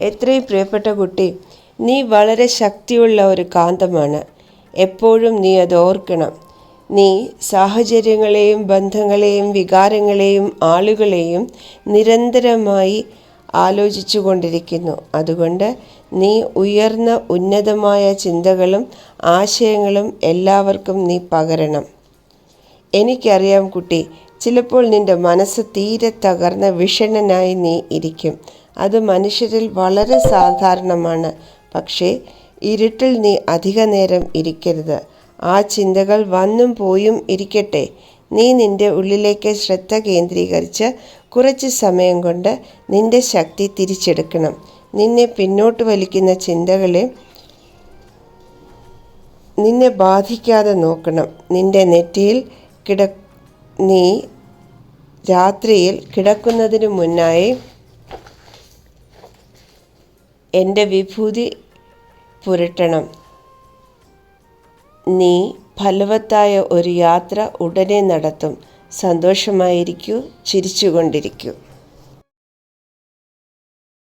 എത്രയും പ്രിയപ്പെട്ട കുട്ടി, നീ വളരെ ശക്തിയുള്ള ഒരു കാന്തമാണ്. എപ്പോഴും നീ അത് ഓർക്കണം. നീ സാഹചര്യങ്ങളെയും ബന്ധങ്ങളെയും വികാരങ്ങളെയും ആളുകളെയും നിരന്തരമായി ആലോചിച്ചു കൊണ്ടിരിക്കുന്നു. അതുകൊണ്ട് നീ ഉയർന്ന ഉന്നതമായ ചിന്തകളും ആശയങ്ങളും എല്ലാവർക്കും നീ പകരണം. എനിക്കറിയാം കുട്ടി, ചിലപ്പോൾ നിന്റെ മനസ്സ് തീരെ തകർന്ന വിഷണ്ണനായി നീ ഇരിക്കും. അത് മനുഷ്യരിൽ വളരെ സാധാരണമാണ്. പക്ഷേ ഇരുട്ടിൽ നീ അധിക നേരം ഇരിക്കരുത്. ആ ചിന്തകൾ വന്നും പോയും ഇരിക്കട്ടെ. നീ നിന്റെ ഉള്ളിലേക്ക് ശ്രദ്ധ കേന്ദ്രീകരിച്ച് കുറച്ച് സമയം കൊണ്ട് നിന്റെ ശക്തി തിരിച്ചെടുക്കണം. നിന്നെ പിന്നോട്ട് വലിക്കുന്ന ചിന്തകളെ നിന്നെ ബാധിക്കാതെ നോക്കണം. നിന്റെ നെറ്റിയിൽ നീ രാത്രിയിൽ കിടക്കുന്നതിന് മുന്നായി എൻ്റെ വിഭൂതി പുരട്ടണം. നീ ഫലവത്തായ ഒരു യാത്ര ഉടനെ നടത്തും. സന്തോഷമായിരിക്കൂ, ചിരിച്ചുകൊണ്ടിരിക്കൂ.